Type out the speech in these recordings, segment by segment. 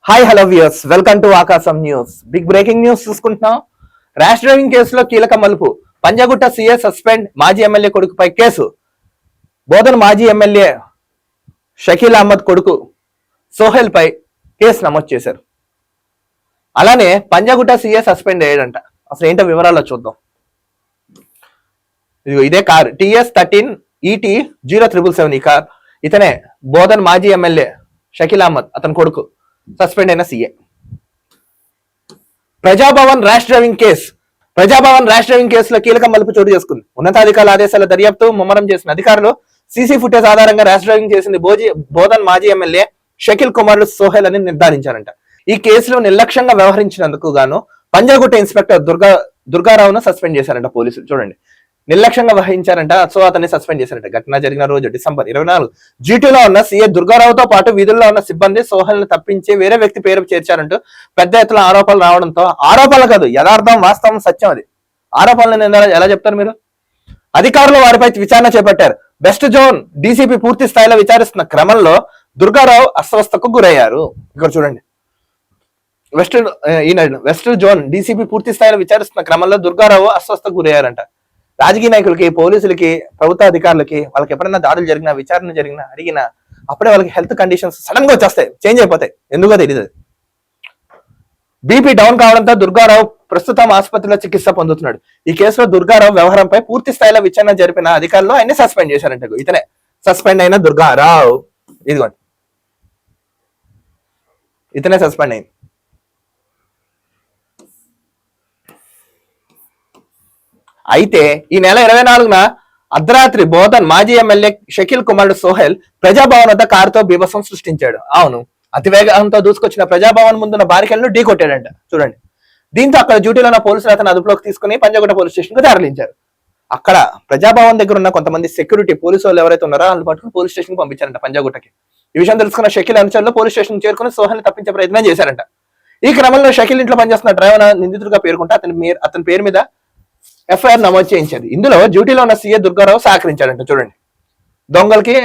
Hi hello viewers, welcome to Aakasam news. Big breaking news చూసుకుంటున్నాం. Rash driving కేసులో కీలక మలుపు. పంజాగుట్ట సీఏ సస్పెండ్, మాజీ ఎమ్మెల్యే కొడుకుపై కేసు. బోధన్ మాజీ ఎమ్మెల్యే షకీల్ అహ్మద్ కొడుకు సోహెల్ పై కేసు నమోదు చేశారు. అలానే పంజాగుట్ట సీఏ సస్పెండ్ అయ్యాడంట. అసలు ఏంటో వివరాల్లో చూద్దాం. ఇదే కార్ TS13 ET 0777 ఈ కార్. ఇతనే బోధన్ మాజీ ఎమ్మెల్యే షకీల్ అహ్మద్, అతని కొడుకు సస్పెండ్ అయిన సీఏ. ప్రజాభవన్ ర్యాష్ డ్రైవింగ్ కేసులో కీలక మలుపు చోటు చేసుకుంది. ఉన్నతాధికారుల ఆదేశాల దర్యాప్తు ముమ్మరం చేసిన అధికారులు సీసీ ఫుటేజ్ ఆధారంగా ర్యాష్ డ్రైవింగ్ చేసింది బోధన్ మాజీ ఎమ్మెల్యే షకీల్ కుమారుడు సోహెల్ అని నిర్ధారించారంట. ఈ కేసులో నిర్లక్ష్యంగా వ్యవహరించినందుకు గాను పంజాగుట్ట ఇన్స్పెక్టర్ దుర్గారావును సస్పెండ్ చేశారంట పోలీసులు. చూడండి, నిర్లక్ష్యంగా వహించారంట. సో అతన్ని సస్పెండ్ చేశారంట. ఘటన జరిగిన రోజు డిసెంబర్ 24 జీటీలో ఉన్న సీఏ దుర్గారావుతో పాటు విధుల్లో ఉన్న సిబ్బంది సోహెల్ ను తప్పించి వేరే వ్యక్తి పేరు చేర్చారంటూ పెద్ద ఎత్తున ఆరోపణలు రావడంతో, ఆరోపణలు కాదు యథార్థం, వాస్తవం, సత్యం అది. ఆరోపణలను ఎలా చెప్తారు మీరు? అధికారులు వారిపై విచారణ చేపట్టారు. వెస్ట్ జోన్ డీసీపీ పూర్తి స్థాయిలో విచారిస్తున్న క్రమంలో దుర్గారావు అస్వస్థకు గురయ్యారు. ఇక్కడ చూడండి, వెస్ట్ జోన్ డీసీపీ పూర్తి స్థాయిలో విచారిస్తున్న క్రమంలో దుర్గారావు అస్వస్థకు గురయ్యారంట. రాజకీయ నాయకులకి, పోలీసులకి, ప్రభుత్వ అధికారులకి వాళ్ళకి ఎప్పుడైనా దాడులు జరిగినా, విచారణ జరిగినా, అడిగినా అప్పుడే వాళ్ళకి హెల్త్ కండిషన్స్ సడన్ గా వచ్చేస్తాయి, చేంజ్ అయిపోతాయి. ఎందుకో తెలియదు. బీపీ డౌన్ కావడంతో దుర్గారావు ప్రస్తుతం ఆసుపత్రిలో చికిత్స పొందుతున్నాడు. ఈ కేసులో దుర్గారావు వ్యవహారంపై పూర్తి స్థాయిలో విచారణ జరిపిన అధికారులు ఆయన్ని సస్పెండ్ చేశారంట. ఇతనే సస్పెండ్ అయిన దుర్గారావు. ఇదిగోండి, ఇతనే సస్పెండ్ అయింది. అయితే ఈ నెల 24న అర్ధరాత్రి బోధన్ మాజీ ఎమ్మెల్యే షకీల్ కుమారుడు సోహెల్ ప్రజాభవన్ వద్ద కారుతో బీభత్సం సృష్టించాడు. అవును, అతివేగంతో దూసుకొచ్చిన ప్రజాభవన్ ముందున్న బారికెళ్లను ఢీ కొట్టాడంట. చూడండి, దీంతో అక్కడ డ్యూటీలో ఉన్న పోలీసులు అతను అదుపులోకి తీసుకుని పంజాగుట్ట పోలీస్ స్టేషన్ కు తరలించారు. అక్కడ ప్రజాభవన్ దగ్గర ఉన్న కొంతమంది సెక్యూరిటీ పోలీసు వాళ్ళు ఎవరైతే ఉన్నారో వాళ్ళు పట్టుకుని పోలీస్ స్టేషన్ కు పంపించారంట, పంజాగుట్టకి. ఈ విషయం తెలుసుకున్న షకీల్ అనుచరులు పోలీస్ స్టేషన్ చేరుకుని సోహెల్ తప్పించే ప్రయత్నం చేశారంట. ఈ క్రమంలో షకీల్ ఇంట్లో పనిచేస్తున్న డ్రైవర్ నిందితుడిగా పేర్కొంటే అతని పేరు మీద ఎఫ్ఐఆర్ నమోదు చేయించారు. ఇందులో డ్యూటీలో ఉన్న సీఏ దుర్గారావు సహకరించాడంట. చూడండి, దొంగలకి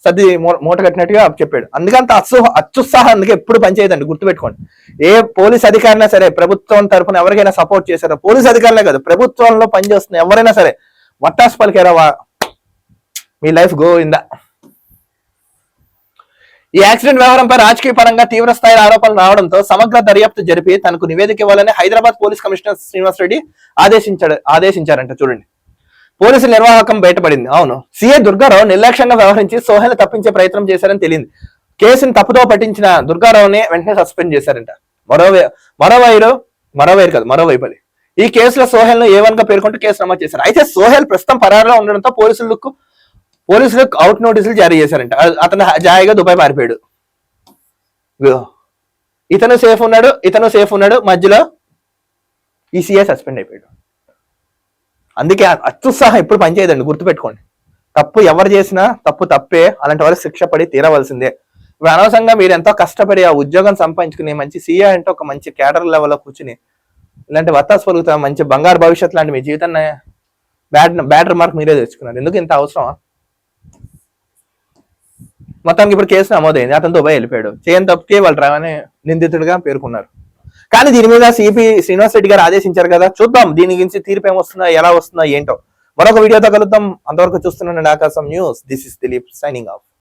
సర్ది మూట కట్టినట్టుగా చెప్పాడు. అందుకంత అత్యుత్సాహం అందుకే ఎప్పుడు పనిచేయదండి, గుర్తుపెట్టుకోండి. ఏ పోలీస్ అధికారైనా సరే, ప్రభుత్వం తరఫున ఎవరికైనా సపోర్ట్ చేశారో, పోలీస్ అధికారులే కాదు, ప్రభుత్వంలో పనిచేస్తున్న ఎవరైనా సరే, వట్టాసు పలికారా మీ లైఫ్ గోయిందా. ఈ యాక్సిడెంట్ వ్యవహారంపై రాజకీయ పరంగా తీవ్ర స్థాయి ఆరోపణలు రావడంతో సమగ్ర దర్యాప్తు జరిపి తనకు నివేదిక ఇవ్వాలని హైదరాబాద్ పోలీస్ కమిషనర్ శ్రీనివాస్ రెడ్డి ఆదేశించారంట. చూడండి, పోలీసుల నిర్వాహకం బయటపడింది. అవును, సీఏ దుర్గారావు నిర్లక్ష్యంగా వ్యవహరించి సోహెల్ తప్పించే ప్రయత్నం చేశారని తెలియంది. కేసును తప్పుతో పట్టించిన దుర్గారావుని వెంటనే సస్పెండ్ చేశారంట. మరోవైపు ఈ కేసులో సోహెల్ ను A1 గా పేర్కొంటూ కేసు నమోదు చేశారు. అయితే సోహెల్ ప్రస్తుతం పరారులో ఉండడంతో పోలీసులకు అవుట్ నోటీసులు జారీ చేశారంట. అతను జాయిగా దుబాయ్ పారిపోయాడు. ఇతను సేఫ్ ఉన్నాడు, మధ్యలో ఈ సీఏ సస్పెండ్ అయిపోయాడు. అందుకే అత్యుత్సాహం ఎప్పుడు పనిచేయదండి, గుర్తుపెట్టుకోండి. తప్పు ఎవరు చేసినా తప్పే, అలాంటి వారికి శిక్ష పడి తీరవలసిందే. ఇప్పుడు అనవసరంగా మీరు ఎంతో కష్టపడి ఆ ఉద్యోగం సంపాదించుకుని మంచి సీఏ అంటే ఒక మంచి క్యాడర్ లెవెల్లో కూర్చుని ఇలాంటి వత్తాసు పలుకుతా మంచి బంగారు భవిష్యత్తు లాంటి మీ జీవితాన్ని బ్యాడ్ రిమార్క్ మీరే తెచ్చుకున్నారు. ఎందుకు ఇంత అవసరం? మొత్తానికి ఇప్పుడు కేసు నమోదైంది. అతను దుబాయ్ వెళ్ళిపోయాడు. చేయని తప్పుకే వాళ్ళు డ్రైవర్ని నిందితుడిగా పేర్కొన్నారు. కానీ దీని మీద సిపి శ్రీనివాస్ రెడ్డి గారు ఆదేశించారు కదా. చూద్దాం దీని గురించి తీర్పు ఏమొస్తుందా, ఎలా వస్తుందా ఏంటో. మరొక వీడియోతో కలుద్దాం. అంతవరకు చూస్తున్నాను ఆకాశం news. This is Dilip signing off.